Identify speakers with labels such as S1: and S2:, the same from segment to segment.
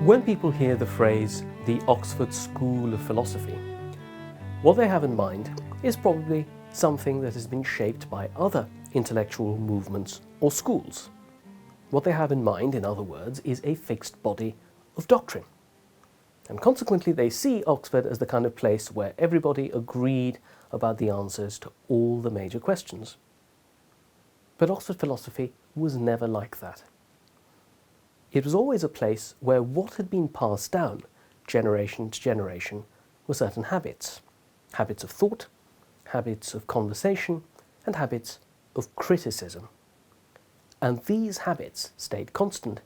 S1: When people hear the phrase, the Oxford School of Philosophy, what they have in mind is probably something that has been shaped by other intellectual movements or schools. What they have in mind, in other words, is a fixed body of doctrine. And consequently, they see Oxford as the kind of place where everybody agreed about the answers to all the major questions. But Oxford philosophy was never like that. It was always a place where what had been passed down generation to generation were certain habits. Habits of thought, habits of conversation, and habits of criticism. And these habits stayed constant,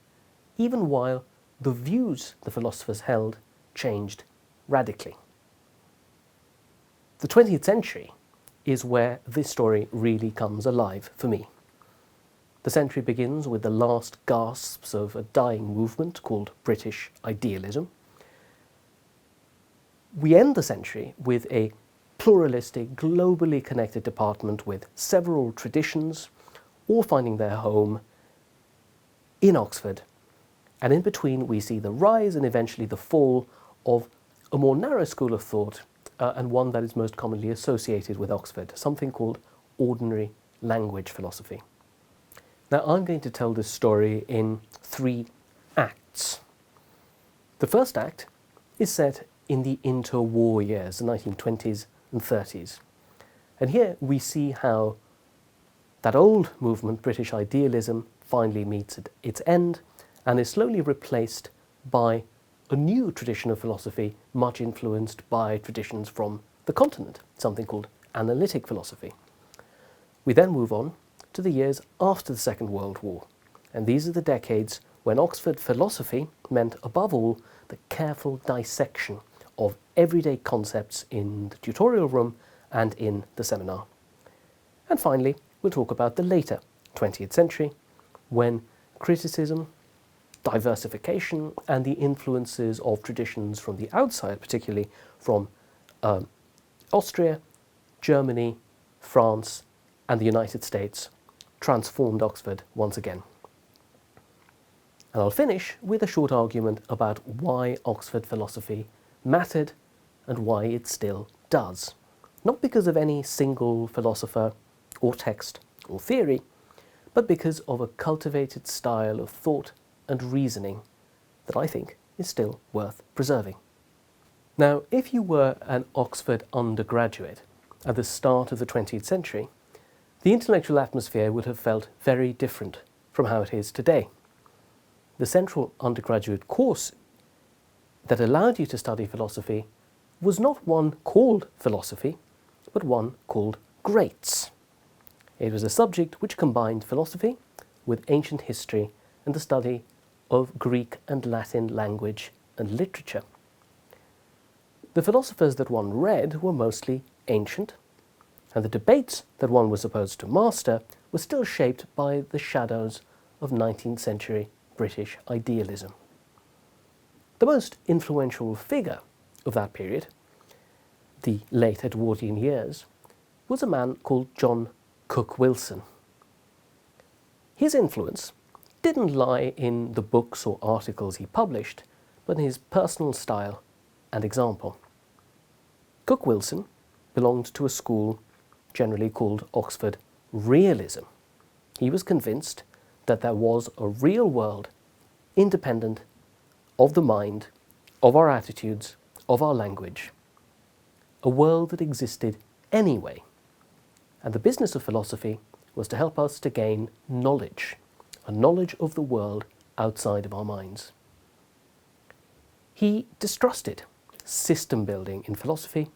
S1: even while the views the philosophers held changed radically. The 20th century is where this story really comes alive for me. The century begins with the last gasps of a dying movement called British idealism. We end the century with a pluralistic, globally connected department with several traditions, all finding their home in Oxford. And in between we see the rise and eventually the fall of a more narrow school of thought, and one that is most commonly associated with Oxford, something called ordinary language philosophy. Now, I'm going to tell this story in 3 acts. The first act is set in the interwar years, the 1920s and 30s. And here we see how that old movement, British idealism, finally meets its end and is slowly replaced by a new tradition of philosophy, much influenced by traditions from the continent, something called analytic philosophy. We then move on to the years after the Second World War, and these are the decades when Oxford philosophy meant, above all, the careful dissection of everyday concepts in the tutorial room and in the seminar. And finally, we'll talk about the later 20th century, when criticism, diversification, and the influences of traditions from the outside, particularly from Austria, Germany, France, and the United States, transformed Oxford once again. And I'll finish with a short argument about why Oxford philosophy mattered and why it still does. Not because of any single philosopher or text or theory, but because of a cultivated style of thought and reasoning that I think is still worth preserving. Now, if you were an Oxford undergraduate at the start of the 20th century, the intellectual atmosphere would have felt very different from how it is today. The central undergraduate course that allowed you to study philosophy was not one called philosophy, but one called greats. It was a subject which combined philosophy with ancient history and the study of Greek and Latin language and literature. The philosophers that one read were mostly ancient, and the debates that one was supposed to master were still shaped by the shadows of 19th century British idealism. The most influential figure of that period, the late Edwardian years, was a man called John Cook Wilson. His influence didn't lie in the books or articles he published, but in his personal style and example. Cook Wilson belonged to a school generally called Oxford realism. He was convinced that there was a real world independent of the mind, of our attitudes, of our language, a world that existed anyway. And the business of philosophy was to help us to gain knowledge, a knowledge of the world outside of our minds. He distrusted system building in philosophy,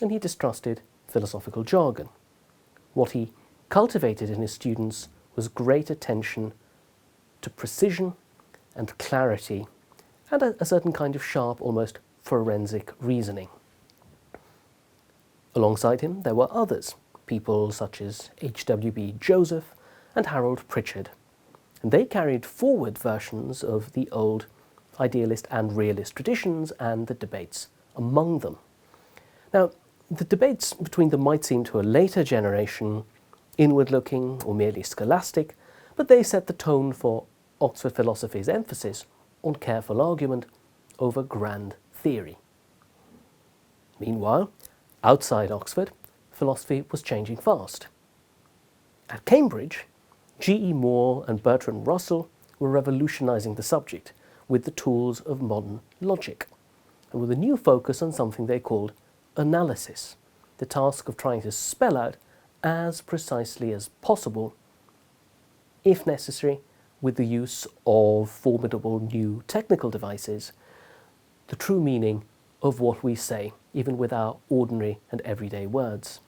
S1: and he distrusted philosophical jargon. What he cultivated in his students was great attention to precision and clarity, and a certain kind of sharp, almost forensic reasoning. Alongside him there were others, people such as H.W.B. Joseph and Harold Pritchard, and they carried forward versions of the old idealist and realist traditions and the debates among them. Now, the debates between them might seem to a later generation inward-looking or merely scholastic, but they set the tone for Oxford philosophy's emphasis on careful argument over grand theory. Meanwhile, outside Oxford, philosophy was changing fast. At Cambridge, G.E. Moore and Bertrand Russell were revolutionising the subject with the tools of modern logic, and with a new focus on something they called analysis, the task of trying to spell out as precisely as possible, if necessary, with the use of formidable new technical devices, the true meaning of what we say, even with our ordinary and everyday words.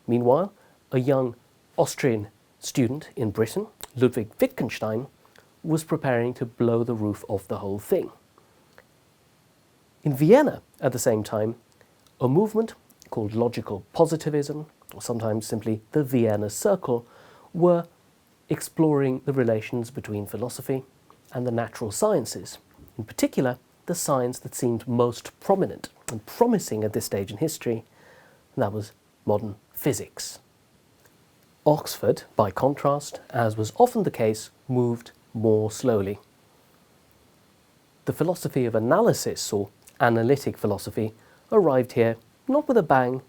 S1: Meanwhile, a young Austrian student in Britain, Ludwig Wittgenstein, was preparing to blow the roof off the whole thing. In Vienna, at the same time, a movement called logical positivism, or sometimes simply the Vienna Circle, were exploring the relations between philosophy and the natural sciences, in particular the science that seemed most prominent and promising at this stage in history, and that was modern physics. Oxford, by contrast, as was often the case, moved more slowly. The philosophy of analysis, or analytic philosophy, arrived here not with a bang,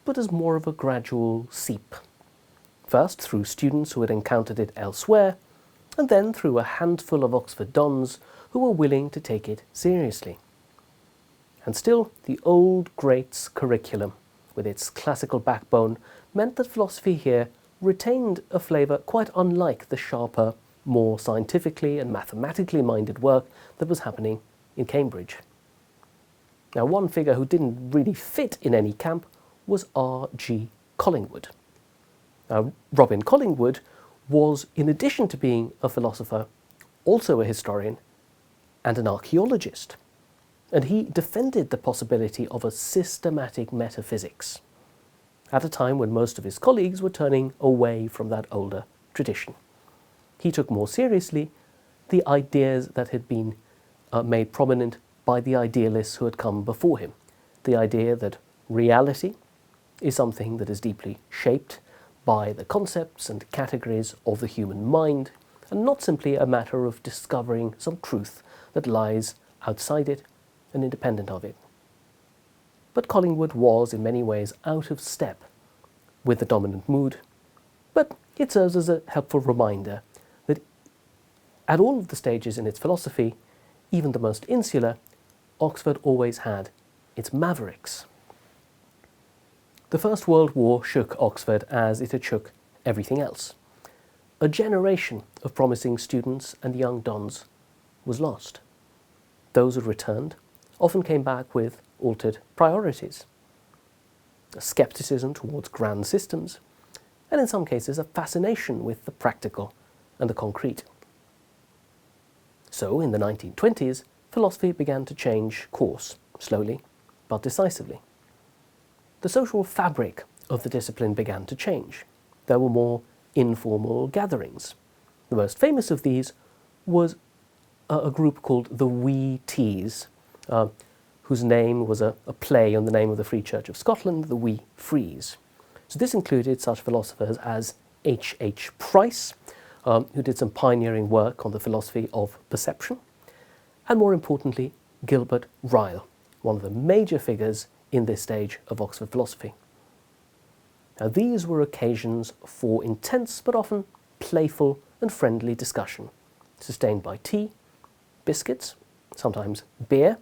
S1: but as more of a gradual seep. First through students who had encountered it elsewhere, and then through a handful of Oxford dons who were willing to take it seriously. And still, the old greats curriculum, with its classical backbone, meant that philosophy here retained a flavour quite unlike the sharper, more scientifically and mathematically minded work that was happening in Cambridge. Now, one figure who didn't really fit in any camp was R.G. Collingwood. Now, Robin Collingwood was, in addition to being a philosopher, also a historian and an archaeologist, and he defended the possibility of a systematic metaphysics at a time when most of his colleagues were turning away from that older tradition. He took more seriously the ideas that had been made prominent by the idealists who had come before him. The idea that reality is something that is deeply shaped by the concepts and categories of the human mind, and not simply a matter of discovering some truth that lies outside it and independent of it. But Collingwood was in many ways out of step with the dominant mood, but it serves as a helpful reminder that at all of the stages in its philosophy, even the most insular, Oxford always had its mavericks. The First World War shook Oxford as it had shook everything else. A generation of promising students and young dons was lost. Those who returned often came back with altered priorities, a scepticism towards grand systems, and in some cases a fascination with the practical and the concrete. So, in the 1920s, philosophy began to change course, slowly but decisively. The social fabric of the discipline began to change. There were more informal gatherings. The most famous of these was a group called the Wee Teas, whose name was a play on the name of the Free Church of Scotland, the Wee Frees. So this included such philosophers as H.H. Price, who did some pioneering work on the philosophy of perception, and more importantly, Gilbert Ryle, one of the major figures in this stage of Oxford philosophy. Now, these were occasions for intense but often playful and friendly discussion, sustained by tea, biscuits, sometimes beer,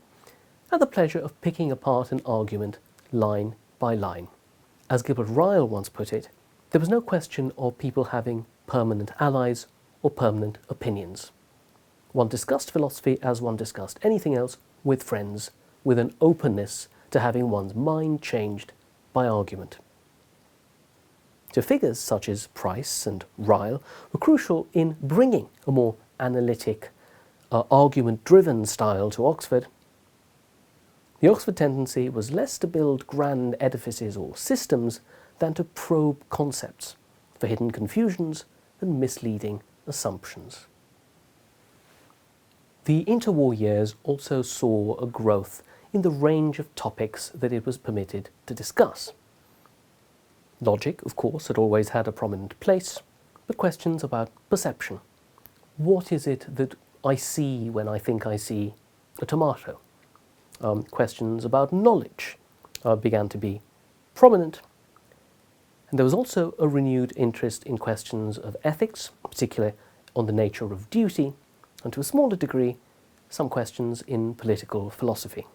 S1: and the pleasure of picking apart an argument line by line. As Gilbert Ryle once put it, there was no question of people having permanent allies or permanent opinions. One discussed philosophy as one discussed anything else with friends, with an openness to having one's mind changed by argument. So figures such as Price and Ryle were crucial in bringing a more analytic, argument-driven style to Oxford. The Oxford tendency was less to build grand edifices or systems than to probe concepts for hidden confusions and misleading assumptions. The interwar years also saw a growth in the range of topics that it was permitted to discuss. Logic, of course, had always had a prominent place, but questions about perception. What is it that I see when I think I see a tomato. Questions about knowledge began to be prominent. And there was also a renewed interest in questions of ethics, particularly on the nature of duty, and to a smaller degree, some questions in political philosophy.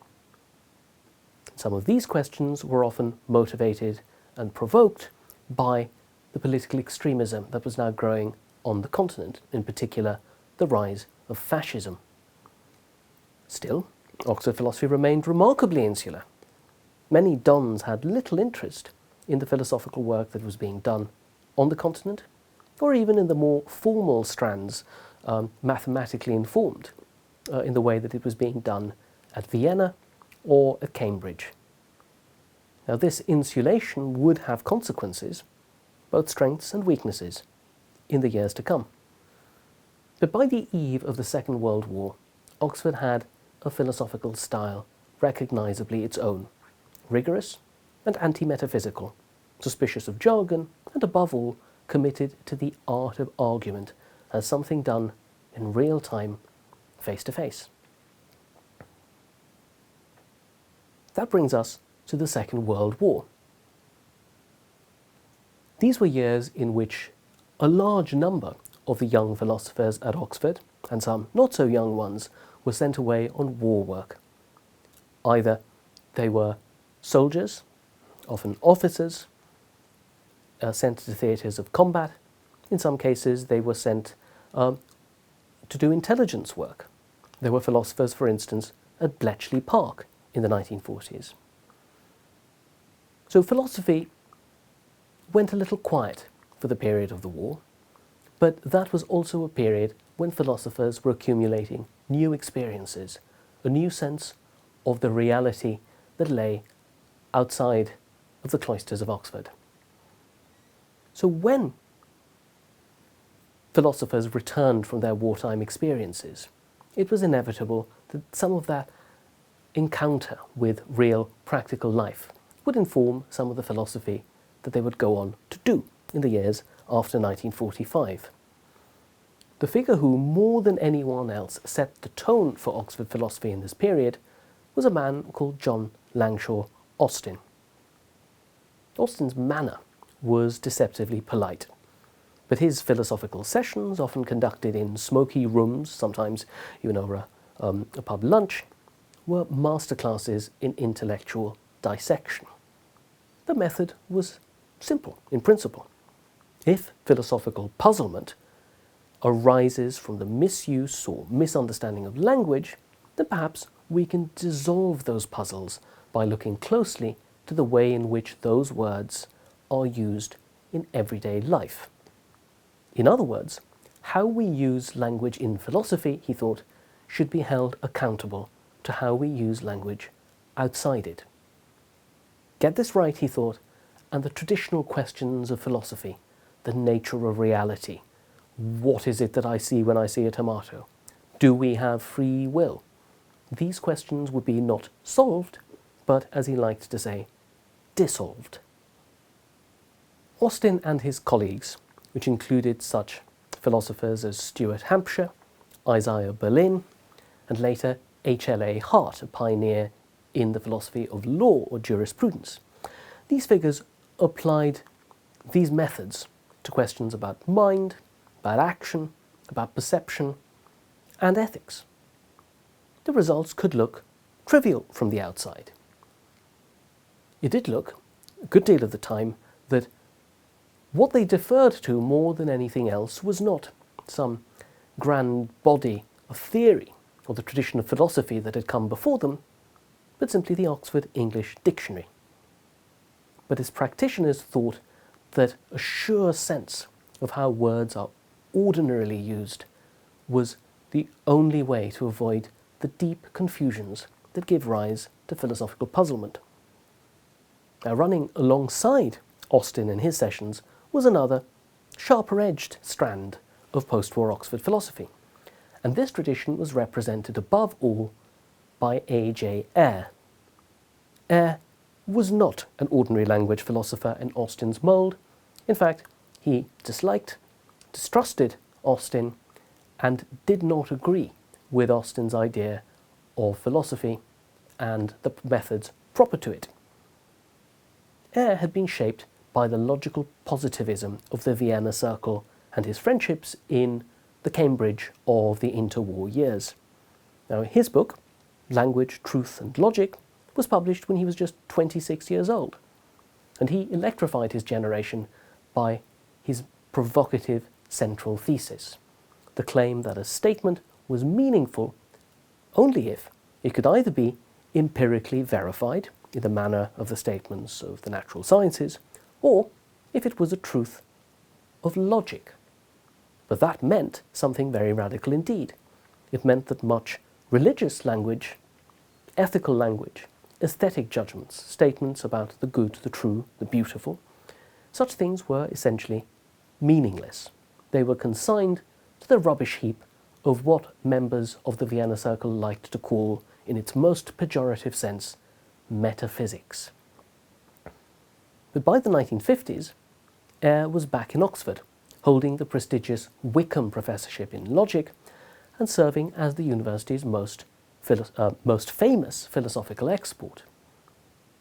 S1: Some of these questions were often motivated and provoked by the political extremism that was now growing on the continent, in particular the rise of fascism. Still, Oxford philosophy remained remarkably insular. Many dons had little interest in the philosophical work that was being done on the continent, or even in the more formal strands, mathematically informed, in the way that it was being done at Vienna or at Cambridge. Now, this insulation would have consequences, both strengths and weaknesses, in the years to come. But by the eve of the Second World War, Oxford had a philosophical style recognisably its own, rigorous and anti-metaphysical, suspicious of jargon, and above all, committed to the art of argument as something done in real time, face to face. That brings us to the Second World War. These were years in which a large number of the young philosophers at Oxford, and some not so young ones, were sent away on war work. Either they were soldiers, often officers, sent to theatres of combat. In some cases, they were sent to do intelligence work. There were philosophers, for instance, at Bletchley Park in the 1940s. So philosophy went a little quiet for the period of the war, but that was also a period when philosophers were accumulating new experiences, a new sense of the reality that lay outside of the cloisters of Oxford. So when philosophers returned from their wartime experiences, it was inevitable that some of that encounter with real practical life would inform some of the philosophy that they would go on to do in the years after 1945. The figure who, more than anyone else, set the tone for Oxford philosophy in this period was a man called John Langshaw Austin. Austin's manner was deceptively polite, but his philosophical sessions, often conducted in smoky rooms, sometimes even over a pub lunch, were masterclasses in intellectual dissection. The method was simple in principle. If philosophical puzzlement arises from the misuse or misunderstanding of language, then perhaps we can dissolve those puzzles by looking closely to the way in which those words are used in everyday life. In other words, how we use language in philosophy, he thought, should be held accountable to how we use language outside it. Get this right, he thought, and the traditional questions of philosophy, the nature of reality, what is it that I see when I see a tomato? Do we have free will? These questions would be not solved, but, as he liked to say, dissolved. Austin and his colleagues, which included such philosophers as Stuart Hampshire, Isaiah Berlin, and later H.L.A. Hart, a pioneer in the philosophy of law or jurisprudence. These figures applied these methods to questions about mind, about action, about perception, and ethics. The results could look trivial from the outside. It did look, a good deal of the time, that what they deferred to more than anything else was not some grand body of theory or the tradition of philosophy that had come before them, but simply the Oxford English Dictionary. But its practitioners thought that a sure sense of how words are ordinarily used was the only way to avoid the deep confusions that give rise to philosophical puzzlement. Now, running alongside Austin in his sessions was another, sharper-edged strand of post-war Oxford philosophy, and this tradition was represented above all by A.J. Ayer. Ayer was not an ordinary language philosopher in Austin's mould. In fact, he disliked, distrusted Austin, and did not agree with Austin's idea of philosophy and the methods proper to it. Ayer had been shaped by the logical positivism of the Vienna Circle and his friendships in the Cambridge of the interwar years. Now, his book, Language, Truth and Logic, was published when he was just 26 years old, and he electrified his generation by his provocative central thesis, the claim that a statement was meaningful only if it could either be empirically verified in the manner of the statements of the natural sciences, or if it was a truth of logic. But that meant something very radical indeed. It meant that much religious language, ethical language, aesthetic judgments, statements about the good, the true, the beautiful, such things were essentially meaningless. They were consigned to the rubbish heap of what members of the Vienna Circle liked to call, in its most pejorative sense, metaphysics. But by the 1950s, Ayer was back in Oxford, holding the prestigious Wickham Professorship in Logic and serving as the university's most famous philosophical expert.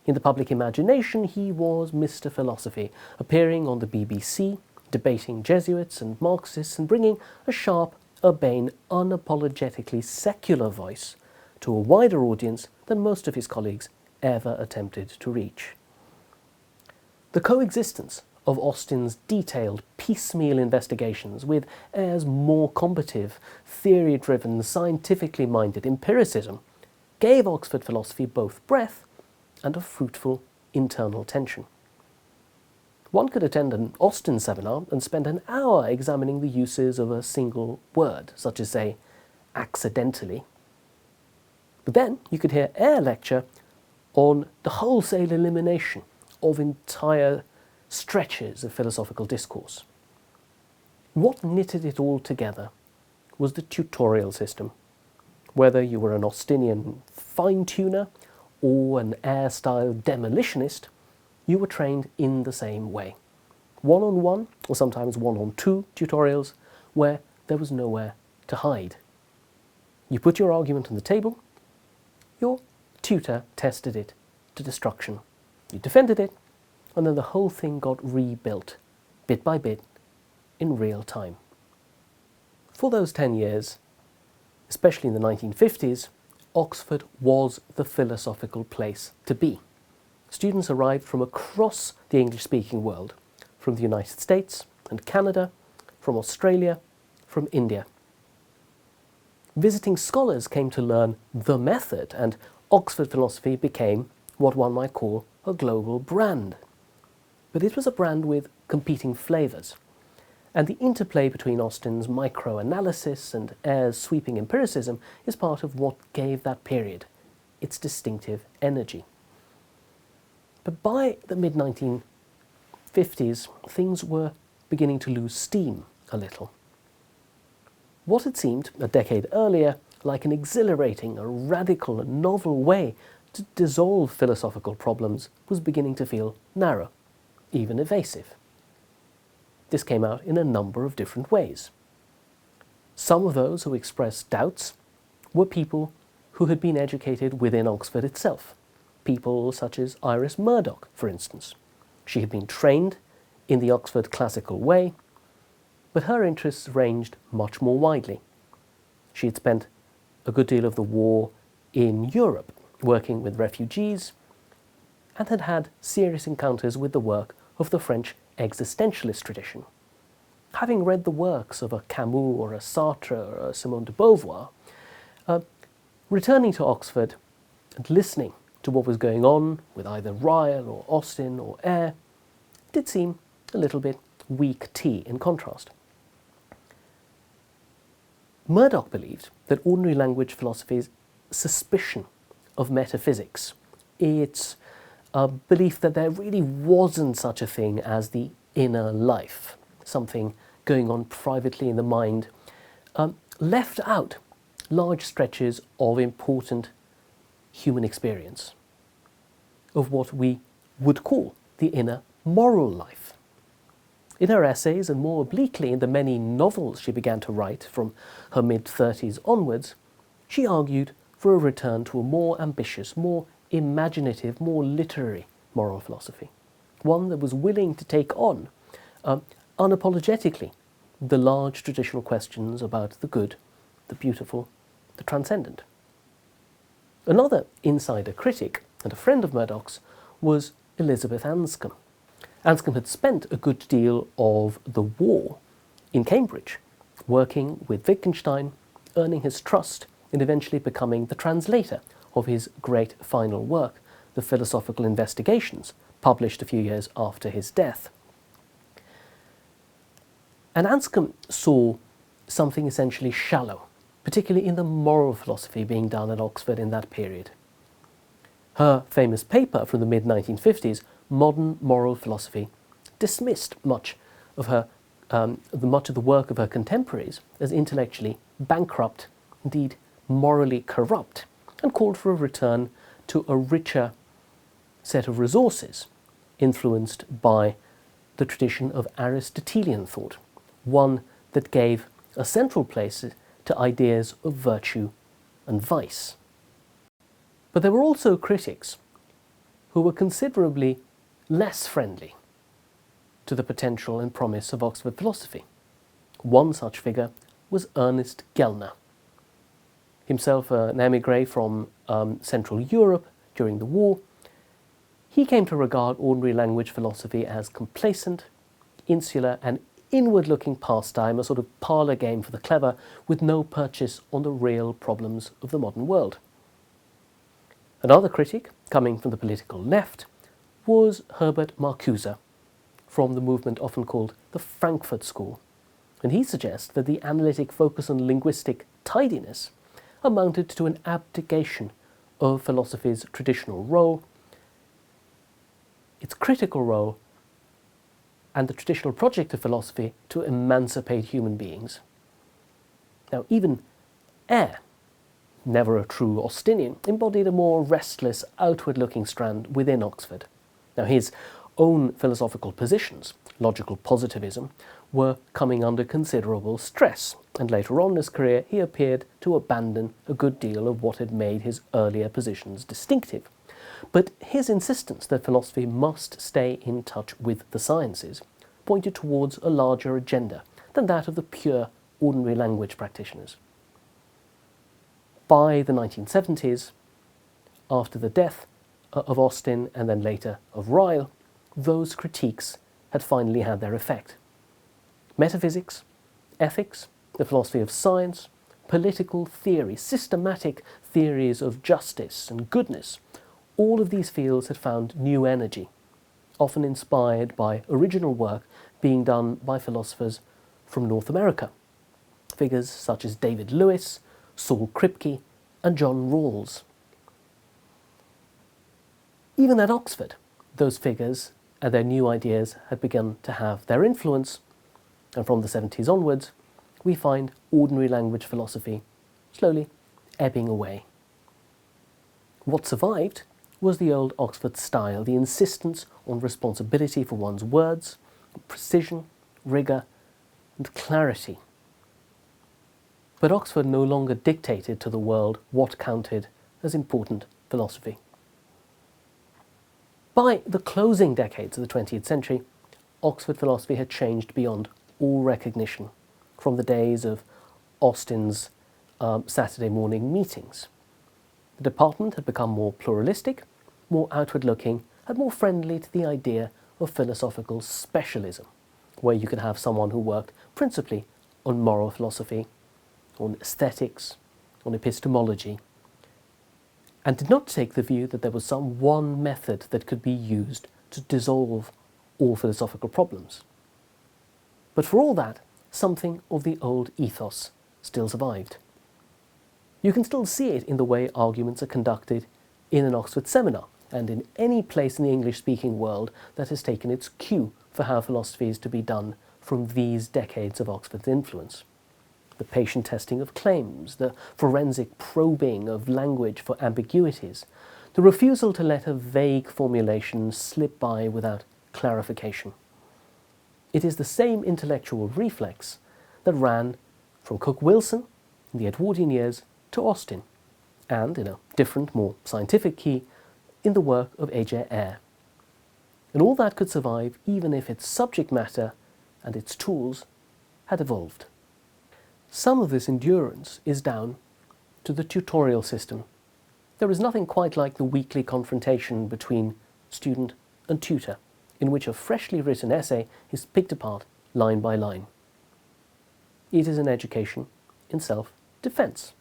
S1: In the public imagination, he was Mr. Philosophy, appearing on the BBC, debating Jesuits and Marxists and bringing a sharp, urbane, unapologetically secular voice to a wider audience than most of his colleagues ever attempted to reach. The coexistence of Austin's detailed, piecemeal investigations with Ayer's more combative, theory-driven, scientifically minded empiricism gave Oxford philosophy both breadth and a fruitful internal tension. One could attend an Austin seminar and spend an hour examining the uses of a single word, such as, say, accidentally. But then you could hear Ayer lecture on the wholesale elimination of entire stretches of philosophical discourse. What knitted it all together was the tutorial system. Whether you were an Austinian fine-tuner or an Ayer-style demolitionist, you were trained in the same way. One-on-one, or sometimes one-on-two tutorials, where there was nowhere to hide. You put your argument on the table, your tutor tested it to destruction. You defended it, and then the whole thing got rebuilt, bit by bit, in real time. For those 10 years, especially in the 1950s, Oxford was the philosophical place to be. Students arrived from across the English-speaking world, from the United States and Canada, from Australia, from India. Visiting scholars came to learn the method, and Oxford philosophy became what one might call a global brand. But it was a brand with competing flavours, and the interplay between Austin's micro-analysis and Ayer's sweeping empiricism is part of what gave that period its distinctive energy. But by the mid-1950s, things were beginning to lose steam a little. What had seemed, a decade earlier, like an exhilarating, a radical, a novel way to dissolve philosophical problems was beginning to feel narrow, even evasive. This came out in a number of different ways. Some of those who expressed doubts were people who had been educated within Oxford itself, people such as Iris Murdoch, for instance. She had been trained in the Oxford classical way, but her interests ranged much more widely. She had spent a good deal of the war in Europe, working with refugees, and had had serious encounters with the work of the French existentialist tradition. Having read the works of a Camus or a Sartre or a Simone de Beauvoir, returning to Oxford and listening to what was going on with either Ryle or Austin or Ayer did seem a little bit weak tea in contrast. Murdoch believed that ordinary language philosophy's suspicion of metaphysics, its belief that there really wasn't such a thing as the inner life, something going on privately in the mind, left out large stretches of important human experience, of what we would call the inner moral life. In her essays, and more obliquely in the many novels she began to write from her mid-30s onwards, she argued for a return to a more ambitious, more imaginative, more literary moral philosophy. One that was willing to take on, unapologetically, the large traditional questions about the good, the beautiful, the transcendent. Another insider critic and a friend of Murdoch's was Elizabeth Anscombe. Anscombe had spent a good deal of the war in Cambridge, working with Wittgenstein, earning his trust, and eventually becoming the translator of his great final work, the Philosophical Investigations, published a few years after his death. And Anscombe saw something essentially shallow, particularly in the moral philosophy being done at Oxford in that period. Her famous paper from the mid-1950s, Modern Moral Philosophy, dismissed much of the work of her contemporaries as intellectually bankrupt, indeed morally corrupt, and called for a return to a richer set of resources influenced by the tradition of Aristotelian thought, one that gave a central place to ideas of virtue and vice. But there were also critics who were considerably less friendly to the potential and promise of Oxford philosophy. One such figure was Ernest Gellner, himself an émigré from Central Europe during the war. He came to regard ordinary language philosophy as complacent, insular and inward-looking pastime, a sort of parlour game for the clever, with no purchase on the real problems of the modern world. Another critic, coming from the political left, was Herbert Marcuse, from the movement often called the Frankfurt School, and he suggests that the analytic focus on linguistic tidiness amounted to an abdication of philosophy's traditional role, its critical role, and the traditional project of philosophy to emancipate human beings. Now, even Ayer, never a true Austinian, embodied a more restless, outward-looking strand within Oxford. Now, his own philosophical positions, logical positivism, were coming under considerable stress, and later on in his career he appeared to abandon a good deal of what had made his earlier positions distinctive. But his insistence that philosophy must stay in touch with the sciences pointed towards a larger agenda than that of the pure ordinary language practitioners. By the 1970s, after the death of Austin and then later of Ryle, those critiques had finally had their effect. Metaphysics, ethics, the philosophy of science, political theory, systematic theories of justice and goodness, all of these fields had found new energy, often inspired by original work being done by philosophers from North America. Figures such as David Lewis, Saul Kripke, and John Rawls. Even at Oxford, those figures and their new ideas had begun to have their influence, and from the 70s onwards, we find ordinary language philosophy slowly ebbing away. What survived was the old Oxford style, the insistence on responsibility for one's words, precision, rigour, and clarity. But Oxford no longer dictated to the world what counted as important philosophy. By the closing decades of the 20th century, Oxford philosophy had changed beyond all recognition from the days of Austin's Saturday morning meetings. The department had become more pluralistic, more outward-looking, and more friendly to the idea of philosophical specialism, where you could have someone who worked principally on moral philosophy, on aesthetics, on epistemology, and did not take the view that there was some one method that could be used to dissolve all philosophical problems. But for all that, something of the old ethos still survived. You can still see it in the way arguments are conducted in an Oxford seminar and in any place in the English-speaking world that has taken its cue for how philosophy is to be done from these decades of Oxford's influence. The patient testing of claims, the forensic probing of language for ambiguities, the refusal to let a vague formulation slip by without clarification. It is the same intellectual reflex that ran from Cook-Wilson in the Edwardian years to Austin and in a different, more scientific key, in the work of Ayer. And all that could survive even if its subject matter and its tools had evolved. Some of this endurance is down to the tutorial system. There is nothing quite like the weekly confrontation between student and tutor, in which a freshly written essay is picked apart line by line. It is an education in self-defense.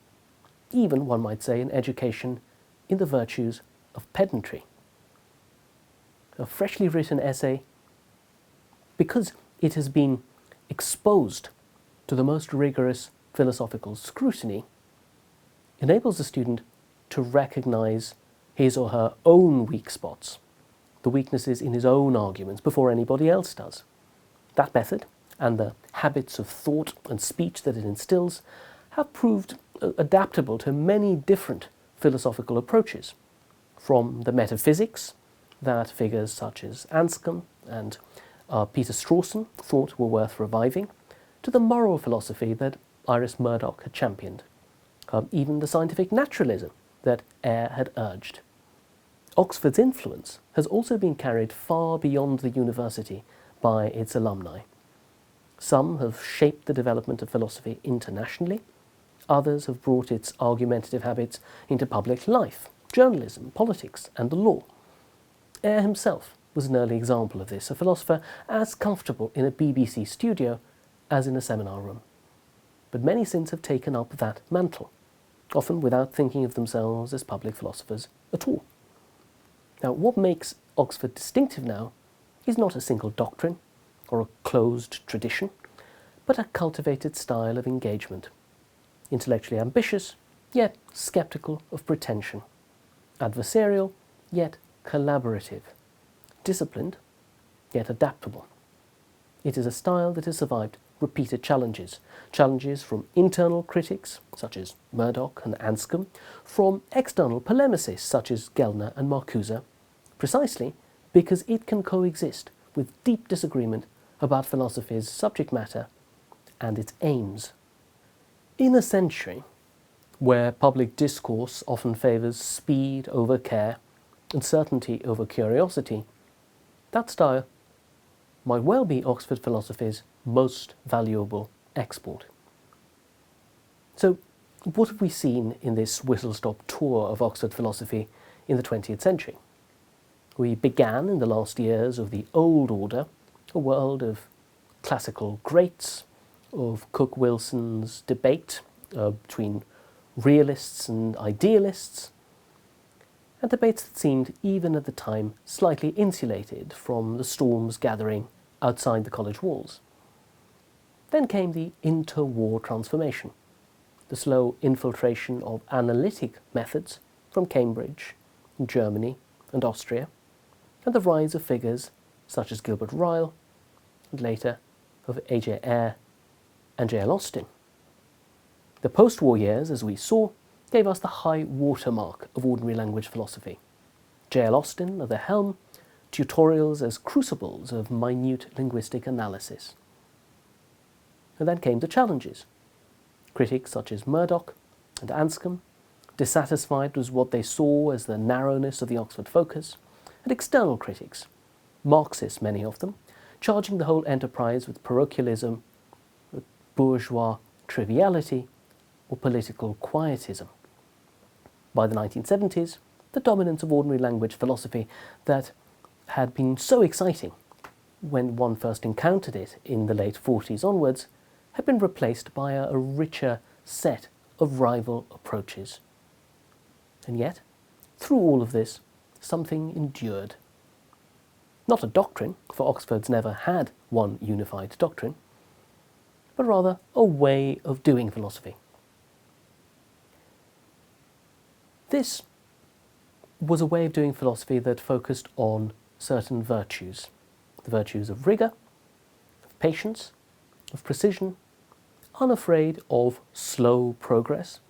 S1: Even, one might say, an education in the virtues of pedantry. A freshly written essay, because it has been exposed to the most rigorous philosophical scrutiny, enables the student to recognize his or her own weak spots, the weaknesses in his own arguments, before anybody else does. That method, and the habits of thought and speech that it instills, have proved adaptable to many different philosophical approaches, from the metaphysics that figures such as Anscombe and Peter Strawson thought were worth reviving, to the moral philosophy that Iris Murdoch had championed, even the scientific naturalism that Ayer had urged. Oxford's influence has also been carried far beyond the university by its alumni. Some have shaped the development of philosophy internationally, others have brought its argumentative habits into public life, journalism, politics, and the law. Ayer himself was an early example of this, a philosopher as comfortable in a BBC studio as in a seminar room. But many since have taken up that mantle, often without thinking of themselves as public philosophers at all. Now, what makes Oxford distinctive now is not a single doctrine or a closed tradition, but a cultivated style of engagement, intellectually ambitious, yet sceptical of pretension, adversarial, yet collaborative, disciplined, yet adaptable. It is a style that has survived repeated challenges from internal critics, such as Murdoch and Anscombe, from external polemicists, such as Gellner and Marcuse, precisely because it can coexist with deep disagreement about philosophy's subject matter and its aims. In a century where public discourse often favours speed over care and certainty over curiosity, that style might well be Oxford philosophy's most valuable export. So, what have we seen in this whistle-stop tour of Oxford philosophy in the 20th century? We began in the last years of the old order, a world of classical greats, of Cook-Wilson's debate between realists and idealists, and debates that seemed, even at the time, slightly insulated from the storms gathering outside the college walls. Then came the interwar transformation, the slow infiltration of analytic methods from Cambridge, Germany and Austria, and the rise of figures such as Gilbert Ryle, and later of Ayer and J.L. Austin. The post-war years, as we saw, gave us the high watermark of ordinary language philosophy. J.L. Austin at the helm, tutorials as crucibles of minute linguistic analysis. And then came the challenges. Critics such as Murdoch and Anscombe, dissatisfied with what they saw as the narrowness of the Oxford focus, and external critics, Marxists many of them, charging the whole enterprise with parochialism, with bourgeois triviality, or political quietism. By the 1970s, the dominance of ordinary language philosophy that had been so exciting when one first encountered it in the late 40s onwards had been replaced by a richer set of rival approaches. And yet, through all of this, something endured. Not a doctrine, for Oxford's never had one unified doctrine, but rather a way of doing philosophy. This was a way of doing philosophy that focused on certain virtues, the virtues of rigour, of patience, of precision, unafraid of slow progress,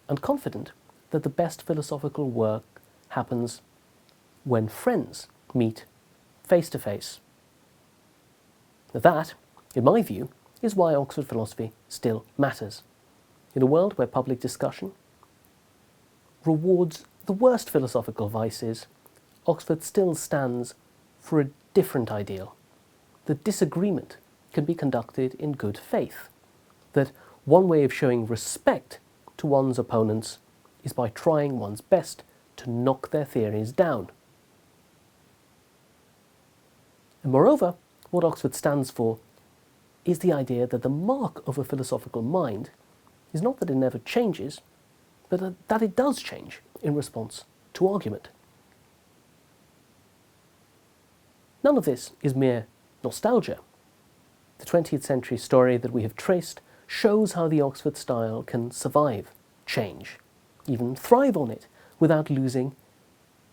S1: and confident that the best philosophical work happens when friends meet face to face. That, in my view, is why Oxford philosophy still matters. In a world where public discussion rewards the worst philosophical vices, Oxford still stands for a different ideal. That disagreement can be conducted in good faith. That one way of showing respect to one's opponents is by trying one's best to knock their theories down. And moreover, what Oxford stands for is the idea that the mark of a philosophical mind is not that it never changes, but that it does change in response to argument. None of this is mere nostalgia. The 20th century story that we have traced shows how the Oxford style can survive change, even thrive on it, without losing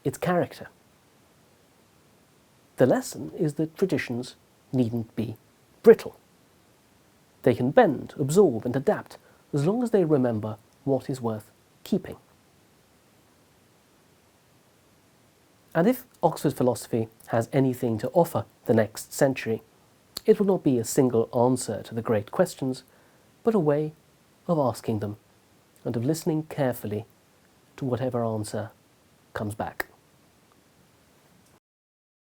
S1: its character. The lesson is that traditions needn't be brittle. They can bend, absorb, and adapt as long as they remember what is worth keeping. And if Oxford philosophy has anything to offer the next century, it will not be a single answer to the great questions, but a way of asking them and of listening carefully to whatever answer comes back.